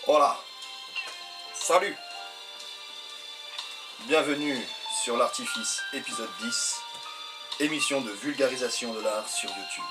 Voilà, salut, bienvenue sur l'Artifice épisode 10, émission de vulgarisation de l'art sur YouTube.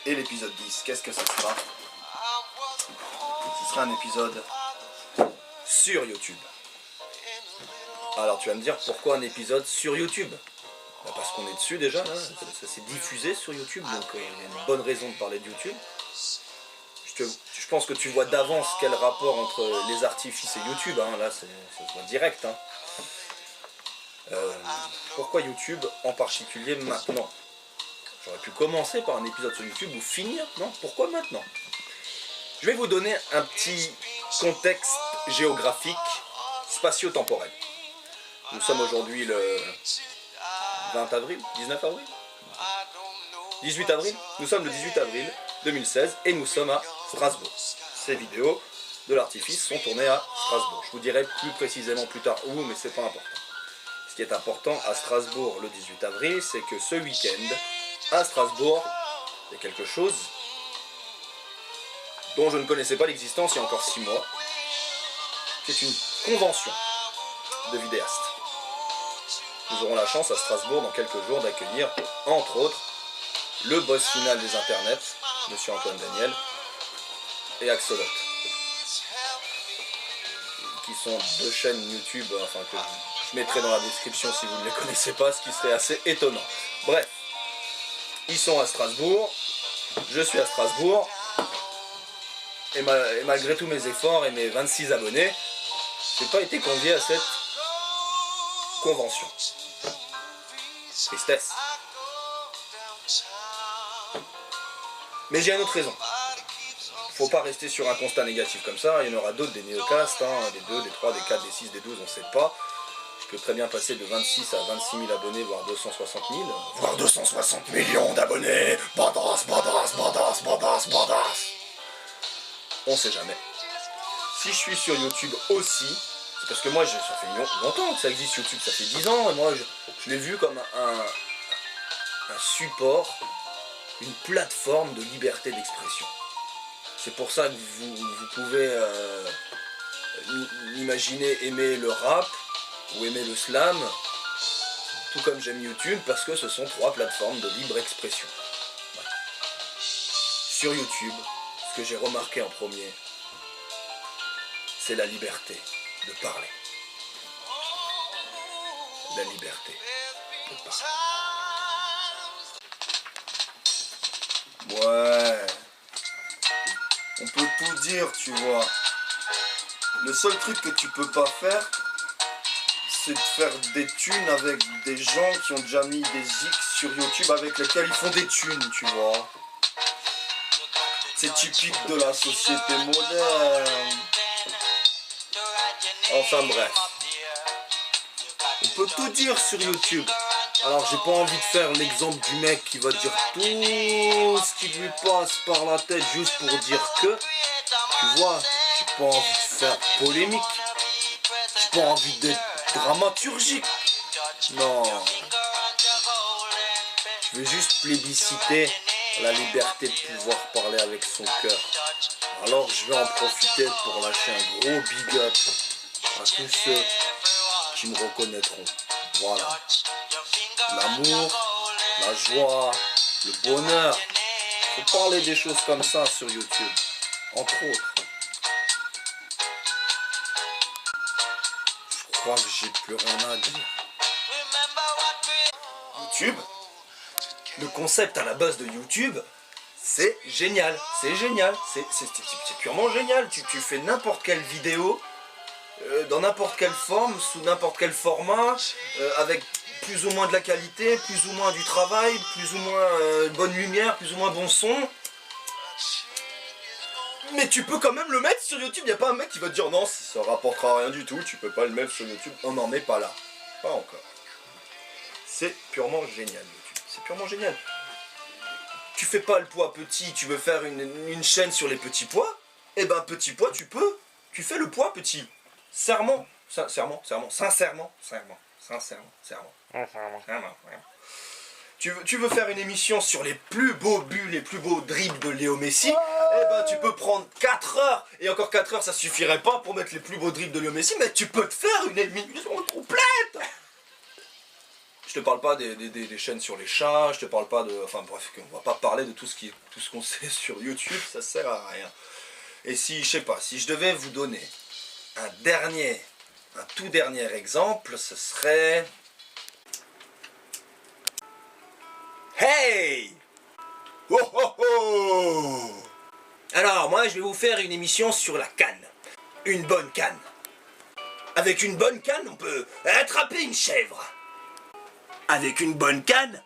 Et l'épisode 10, qu'est-ce que ça sera? Ce sera un épisode sur YouTube. Alors tu vas me dire pourquoi un épisode sur YouTube? Parce qu'on est dessus déjà, là. Ça s'est diffusé sur YouTube, donc il y a une bonne raison de parler de YouTube. Je pense que tu vois d'avance quel rapport entre les artifices et YouTube, hein. Là ça se voit direct. Hein. Pourquoi YouTube en particulier maintenant? J'aurais pu commencer par un épisode sur YouTube ou finir, non? Pourquoi maintenant? Je vais vous donner un petit contexte géographique spatio-temporel. Nous sommes aujourd'hui le 20 avril, 19 avril 18 avril. Nous sommes le 18 avril 2016 et nous sommes à Strasbourg. Ces vidéos de l'artifice sont tournées à Strasbourg. Je vous dirai plus précisément plus tard où, mais c'est pas important. Ce qui est important à Strasbourg le 18 avril, c'est que ce week-end, à Strasbourg, il y a quelque chose dont je ne connaissais pas l'existence il y a encore 6 mois. C'est une convention de vidéastes. Nous aurons la chance à Strasbourg dans quelques jours d'accueillir, entre autres, le boss final des internets, Monsieur Antoine Daniel, et Axolot, qui sont deux chaînes YouTube, enfin que je mettrai dans la description si vous ne les connaissez pas, ce qui serait assez étonnant. Bref, ils sont à Strasbourg, je suis à Strasbourg, et malgré tous mes efforts et mes 26 abonnés, j'ai pas été convié à cette convention. Tristesse. Mais j'ai une autre raison. Faut pas rester sur un constat négatif comme ça, il y en aura d'autres, des néocastes, hein, des 2, des 3, des 4, des 6, des 12, on ne sait pas. Je peux très bien passer de 26 à 26 000 abonnés, voire 260 000, voire 260 millions d'abonnés. Badass, badass, badass, badass, badass. On sait jamais. Si je suis sur YouTube aussi, c'est parce que moi, ça fait longtemps que ça existe YouTube, ça fait 10 ans, et moi je l'ai vu comme un support, une plateforme de liberté d'expression. C'est pour ça que vous pouvez imaginer aimer le rap ou aimer le slam, tout comme j'aime YouTube, parce que ce sont 3 plateformes de libre expression. Ouais. Sur YouTube, ce que j'ai remarqué en premier, c'est la liberté de parler. La liberté de parler. Ouais. On peut tout dire, tu vois. Le seul truc que tu peux pas faire, c'est de faire des thunes avec des gens qui ont déjà mis des X sur YouTube avec lesquels ils font des thunes, tu vois. C'est typique de la société moderne. Enfin bref. On peut tout dire sur YouTube. Alors j'ai pas envie de faire l'exemple du mec qui va dire tout ce qui lui passe par la tête juste pour dire que, tu vois, j'ai pas envie de faire polémique, j'ai pas envie d'être dramaturgique, non, je veux juste plébisciter la liberté de pouvoir parler avec son cœur. Alors je vais en profiter pour lâcher un gros big up à tous ceux qui me reconnaîtront. Voilà. L'amour, la joie, le bonheur. Faut parler des choses comme ça sur YouTube, entre autres. Je crois que j'ai plus rien à dire. YouTube, le concept à la base de YouTube, c'est génial. C'est génial. C'est purement génial. Tu fais n'importe quelle vidéo, dans n'importe quelle forme, sous n'importe quel format, avec plus ou moins de la qualité, plus ou moins du travail, plus ou moins bonne lumière, plus ou moins bon son. Mais tu peux quand même le mettre sur YouTube, y a pas un mec qui va te dire non, ça rapportera rien du tout, tu peux pas le mettre sur YouTube. On n'en est pas là. Pas encore. C'est purement génial YouTube, c'est purement génial. Tu fais pas le poids petit, tu veux faire une chaîne sur les petits pois, eh ben petit pois tu peux, tu fais le poids petit. Sincèrement. Tu veux faire une émission sur les plus beaux buts, les plus beaux dribbles de Léo Messi, eh ben tu peux prendre 4 heures, et encore 4 heures ça suffirait pas pour mettre les plus beaux dribbles de Léo Messi, mais tu peux te faire une émission complète. Je te parle pas des chaînes sur les chats, je te parle pas de... Enfin bref, on va pas parler de tout ce qu'on sait sur YouTube, ça sert à rien. Et si, je sais pas, si je devais vous donner un tout dernier exemple, ce serait... Hey! Oh oh oh! Alors, moi, je vais vous faire une émission sur la canne. Une bonne canne. Avec une bonne canne, on peut attraper une chèvre. Avec une bonne canne,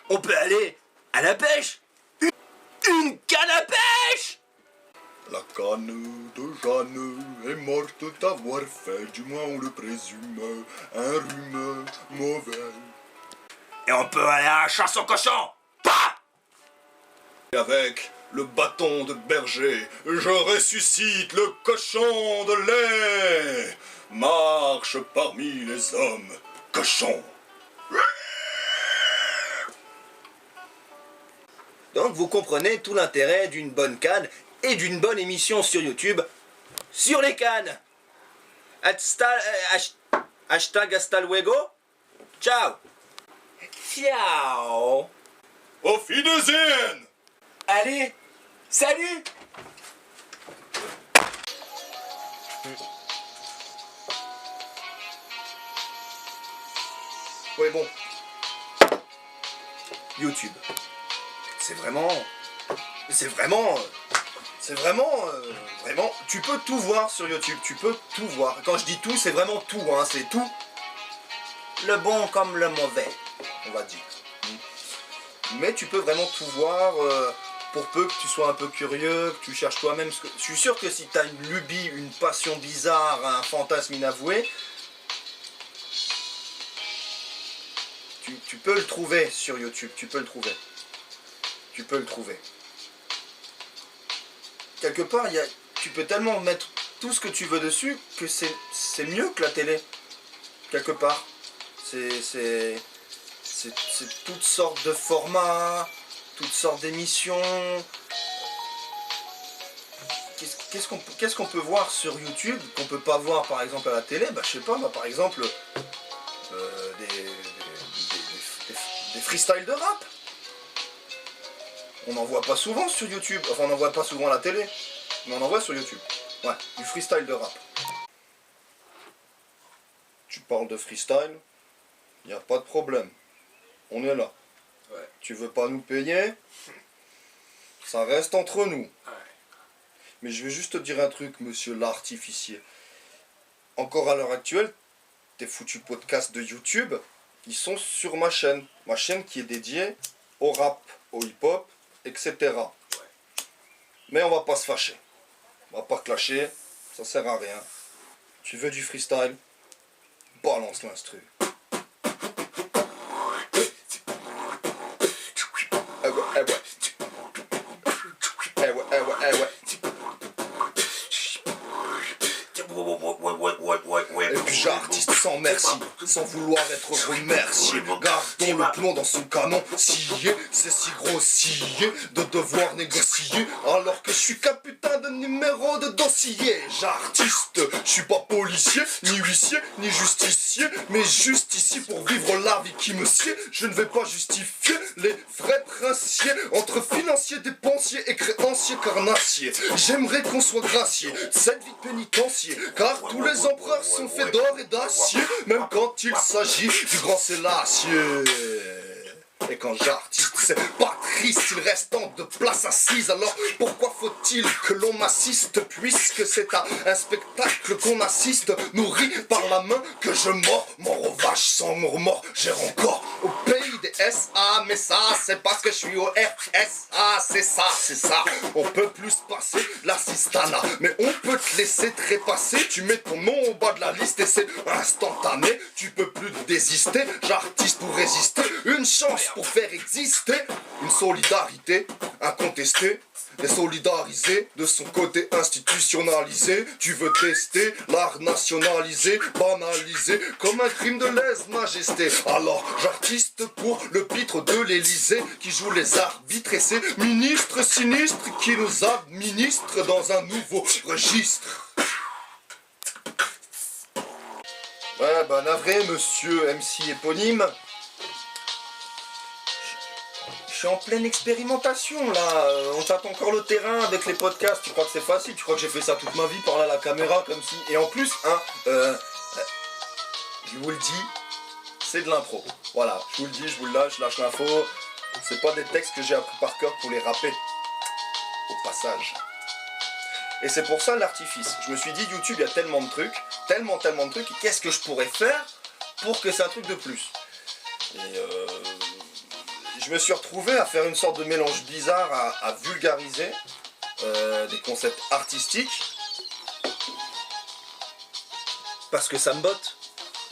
on peut aller à la pêche. Une canne à pêche! La canne de Jeanne est morte d'avoir fait, du moins on le présume, un rhume mauvais. Et on peut aller à la chasse au cochon. Bah! Et avec le bâton de berger, je ressuscite le cochon de lait. Marche parmi les hommes, cochon. Donc vous comprenez tout l'intérêt d'une bonne canne et d'une bonne émission sur YouTube sur les cannes. Hashtag hasta luego. Ciao. Ciao. Auf Wiedersehen! Allez, salut. Ouais bon. YouTube. C'est vraiment, tu peux tout voir sur YouTube, tu peux tout voir. Quand je dis tout, c'est vraiment tout, hein, c'est tout. Le bon comme le mauvais, on va dire. Mais tu peux vraiment tout voir, pour peu que tu sois un peu curieux, que tu cherches toi-même. Je suis sûr que si tu as une lubie, une passion bizarre, un fantasme inavoué, tu peux le trouver sur YouTube, tu peux le trouver. Tu peux le trouver. Quelque part, tu peux tellement mettre tout ce que tu veux dessus que c'est mieux que la télé. Quelque part. C'est toutes sortes de formats, toutes sortes d'émissions. Qu'est-ce qu'on peut voir sur YouTube qu'on peut pas voir par exemple à la télé? Bah je sais pas, par exemple des freestyles de rap. On n'en voit pas souvent sur YouTube, enfin on n'en voit pas souvent à la télé, mais on en voit sur YouTube. Ouais, du freestyle de rap. Tu parles de freestyle, y a pas de problème. On est là. Ouais. Tu veux pas nous payer? Ça reste entre nous. Ouais. Mais je vais juste te dire un truc, monsieur l'artificier. Encore à l'heure actuelle, tes foutus podcasts de YouTube, ils sont sur ma chaîne. Ma chaîne qui est dédiée au rap, au hip-hop, etc. Ouais. Mais on va pas se fâcher. On va pas clasher, ça sert à rien. Tu veux du freestyle? Balance l'instru. Et puis j'artiste sans merci, sans vouloir être remercié. Gardons le plomb dans son canon scié, c'est si grossier de devoir négocier alors que je suis qu'un putain de numéro de dossier. J'artiste, je suis pas policier, ni huissier, ni justicier, mais juste ici pour vivre la vie qui me sied. Je ne vais pas justifier les frais princiers entre financiers, dépensiers et créanciers carnassiers. J'aimerais qu'on soit gracié de cette vie de pénitencier, car tous les empereurs sont faits d'or et d'acier, même quand il s'agit du grand Sélassié. Et quand j'artiste, c'est pas triste, il reste tant de place assise. Alors pourquoi faut-il que l'on m'assiste, puisque c'est à un spectacle qu'on assiste, nourri par la main que je mords, mort aux vaches sans murmure. J'ai encore au pays des SA, mais ça c'est parce que je suis au RSA, c'est ça. On peut plus passer l'assistana, mais on peut te laisser trépasser. Tu mets ton nom au bas de la liste et c'est instantané. Tu peux plus désister, j'artiste pour résister. Une chance pour faire exister une solidarité incontestée désolidarisé de son côté institutionnalisé. Tu veux tester l'art nationalisé, banalisé comme un crime de lèse-majesté. Alors j'artiste pour le pitre de l'Élysée qui joue les arbitres et ses ministres sinistres qui nous administrent dans un nouveau registre. Ouais, bah navré, monsieur MC éponyme. Je suis en pleine expérimentation là. On tâte encore le terrain avec les podcasts. Tu crois que c'est facile? Tu crois que j'ai fait ça toute ma vie, parler à la caméra comme si. Et en plus, hein, je vous le dis, c'est de l'impro. Voilà, je vous le dis, je vous le lâche, je lâche l'info. C'est pas des textes que j'ai appris par cœur pour les rapper. Au passage. Et c'est pour ça l'artifice. Je me suis dit, YouTube, il y a tellement de trucs, tellement de trucs, et qu'est-ce que je pourrais faire pour que c'est un truc de plus? Et je me suis retrouvé à faire une sorte de mélange bizarre, à vulgariser des concepts artistiques. Parce que ça me botte.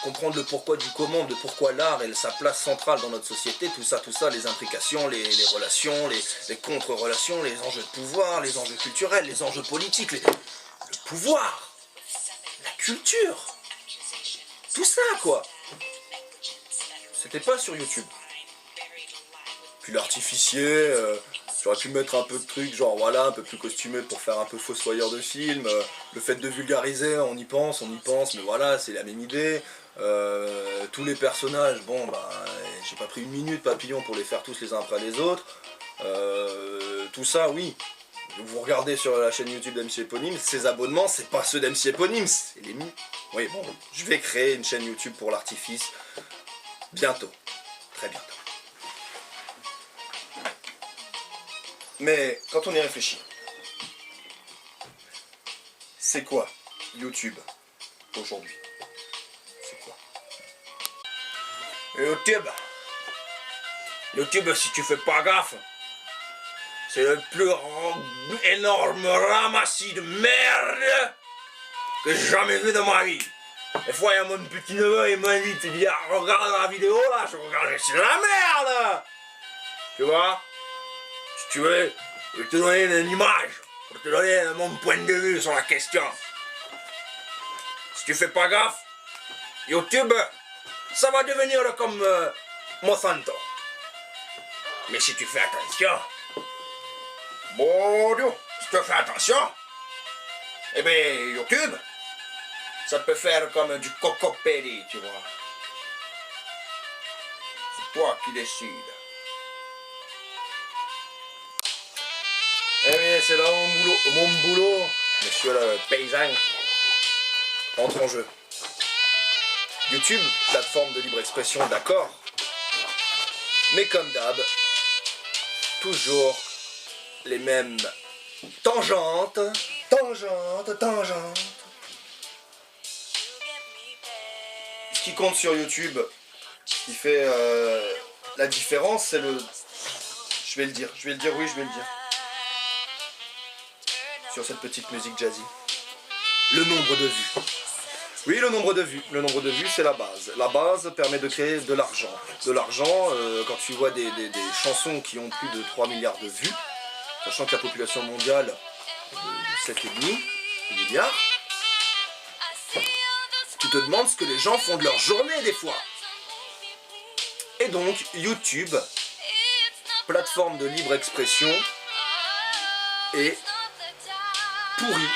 Comprendre le pourquoi du comment, de pourquoi l'art et sa place centrale dans notre société, tout ça, les implications, les relations, les contre-relations, les enjeux de pouvoir, les enjeux culturels, les enjeux politiques, le pouvoir, la culture, tout ça quoi. C'était pas sur YouTube. Puis l'artificier, j'aurais pu mettre un peu de trucs, genre voilà, un peu plus costumé pour faire un peu fossoyeur de film. Le fait de vulgariser, on y pense, mais voilà, c'est la même idée. Tous les personnages, bon bah j'ai pas pris une minute papillon pour les faire tous les uns après les autres. Tout ça, oui. Vous regardez sur la chaîne YouTube d'MC Éponyme, ces abonnements, c'est pas ceux d'MC Éponyme, c'est les miens. Oui, bon, je vais créer une chaîne YouTube pour l'artifice. Bientôt. Très bientôt. Mais quand on y réfléchit, c'est quoi YouTube aujourd'hui? C'est quoi YouTube, si tu fais pas gaffe, c'est le plus énorme ramassis de merde que j'ai jamais vu de ma vie. Des fois, il y a mon petit neveu, il m'invite, il dit, ah, regarde la vidéo là, je regarde, c'est de la merde. Tu vois? Si tu veux, je vais te donner une image, pour te donner mon point de vue sur la question. Si tu fais pas gaffe, YouTube, ça va devenir comme Monsanto. Mais si tu fais attention, bon Dieu, si tu fais attention, eh bien YouTube, ça peut faire comme du cocopédi, tu vois. C'est toi qui décides. Eh bien, c'est là mon boulot, monsieur le paysan, entre en jeu. YouTube, plateforme de libre expression, d'accord. Mais comme d'hab, toujours les mêmes tangentes. Ce qui compte sur YouTube, ce qui fait la différence, c'est le... Je vais le dire, sur cette petite musique jazzy. Le nombre de vues. Oui, le nombre de vues, c'est la base. La base permet de créer de l'argent. De l'argent, quand tu vois des chansons qui ont plus de 3 milliards de vues, sachant que la population mondiale est de 7,5 milliards, tu te demandes ce que les gens font de leur journée des fois. Et donc, YouTube, plateforme de libre expression, est pourri,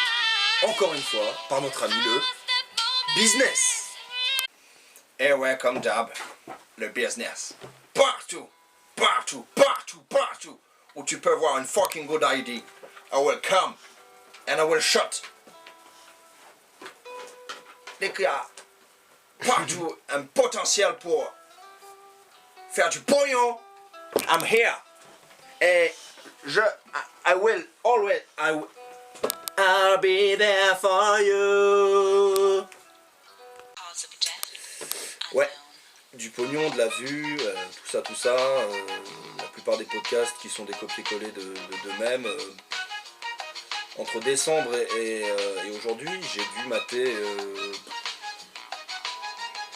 encore une fois, par notre ami le business. Et ouais, comme d'hab, le business. Partout où tu peux voir une fucking good idea, I will come and I will shut. Dès qu'il y a partout un potentiel pour faire du pognon, I'm here. Et I will always, I'll be there for you. Ouais, du pognon, de la vue, tout ça. La plupart des podcasts qui sont des copier-coller d'eux-mêmes. Entre décembre et aujourd'hui, j'ai dû mater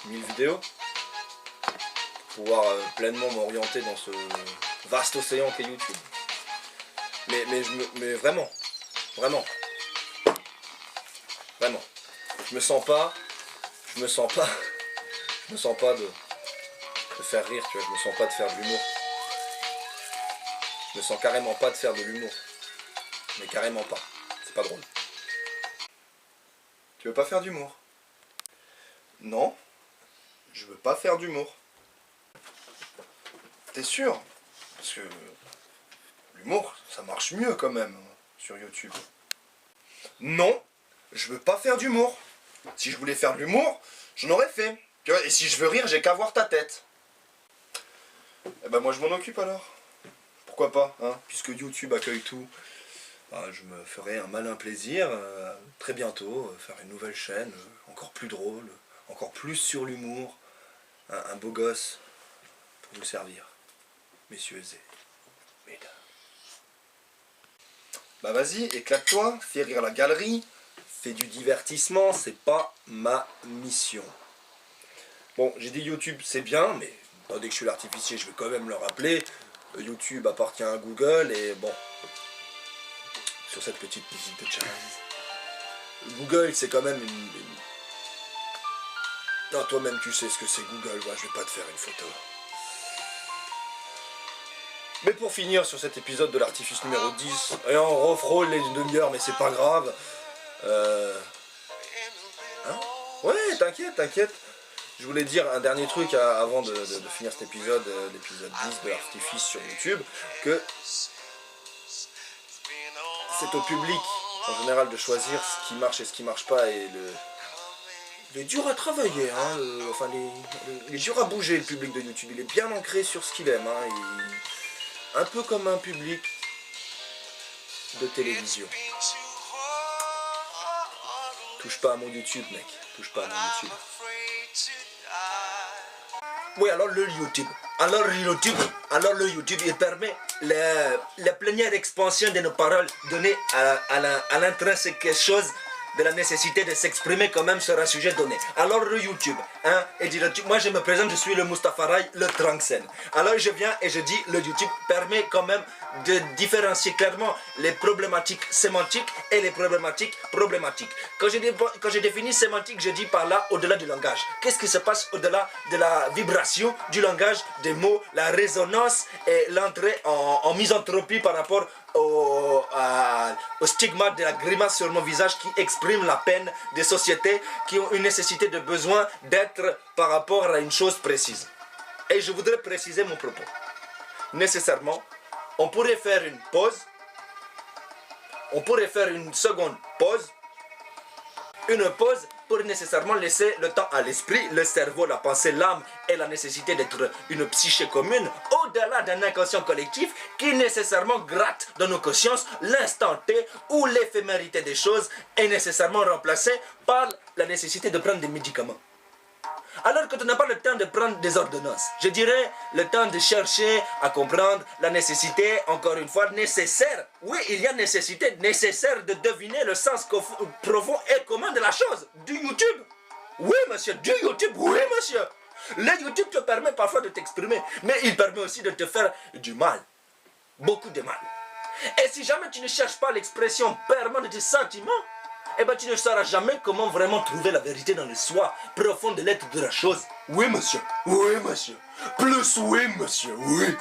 1000 vidéos pour pouvoir pleinement m'orienter dans ce vaste océan qu'est YouTube. Mais vraiment, vraiment, vraiment, je me sens pas de faire rire, tu vois, je me sens pas de faire de l'humour. Je me sens carrément pas de faire de l'humour. Mais carrément pas, c'est pas drôle. Tu veux pas faire d'humour? Non, je veux pas faire d'humour. T'es sûr? Parce que l'humour, ça marche mieux quand même sur YouTube. Non, je veux pas faire d'humour. Si je voulais faire de l'humour, j'en aurais fait. Tu vois, et si je veux rire, j'ai qu'à voir ta tête. Eh ben moi je m'en occupe alors. Pourquoi pas, hein? Puisque YouTube accueille tout. Je me ferai un malin plaisir, très bientôt, faire une nouvelle chaîne, encore plus drôle, encore plus sur l'humour, un beau gosse pour vous servir, messieurs et mesdames. Bah vas-y, éclate-toi, fais rire la galerie, Fais du divertissement, c'est pas ma mission. Bon, j'ai dit YouTube c'est bien, mais dès que je suis l'artificier, je vais quand même le rappeler. YouTube appartient à Google et bon, sur cette petite musique de jazz. Google, c'est quand même une... Non, toi-même tu sais ce que c'est Google, ouais, je vais pas te faire une photo. Mais pour finir sur cet épisode de l'artifice numéro 10, et on refrôle les demi-heures, mais c'est pas grave. Hein? Ouais, t'inquiète. Je voulais dire un dernier truc avant de finir cet épisode, l'épisode 10 de l'artifice sur YouTube, que c'est au public en général de choisir ce qui marche et ce qui marche pas, et il est dur à travailler, hein, il est dur à bouger le public de YouTube, il est bien ancré sur ce qu'il aime, hein, un peu comme un public de télévision. Touche pas à mon YouTube, mec, touche pas à mon YouTube. Oui, alors le YouTube, il permet la plénière expansion de nos paroles données à l'intrinsèque chose de la nécessité de s'exprimer quand même sur un sujet donné. Alors le YouTube, hein, et dit moi je me présente, je suis le Mustafaray, le Tranxen. Alors je viens et je dis, le YouTube permet quand même de différencier clairement les problématiques sémantiques et les problématiques. Quand je définis sémantique, je dis par là au-delà du langage. Qu'est-ce qui se passe au-delà de la vibration du langage, des mots, la résonance et l'entrée en misanthropie par rapport au stigmate de la grimace sur mon visage qui exprime la peine des sociétés qui ont une nécessité de besoin d'être par rapport à une chose précise. Et je voudrais préciser mon propos. Nécessairement, on pourrait faire une pause, on pourrait faire une seconde pause, pour nécessairement laisser le temps à l'esprit, le cerveau, la pensée, l'âme et la nécessité d'être une psyché commune au-delà d'un inconscient collectif qui nécessairement gratte dans nos consciences l'instant T où l'éphémérité des choses est nécessairement remplacée par la nécessité de prendre des médicaments. Alors que tu n'as pas le temps de prendre des ordonnances, je dirais le temps de chercher à comprendre la nécessité, encore une fois, nécessaire. Oui, il y a nécessité nécessaire de deviner le sens profond et commun de la chose, du YouTube. Oui, monsieur, du YouTube, oui, monsieur. Le YouTube te permet parfois de t'exprimer, mais il permet aussi de te faire du mal. Beaucoup de mal. Et si jamais tu ne cherches pas l'expression permanente de tes sentiments, eh ben tu ne sauras jamais comment vraiment trouver la vérité dans le soi profond de l'être de la chose. Oui, monsieur. Oui, monsieur. Plus oui, monsieur. Oui.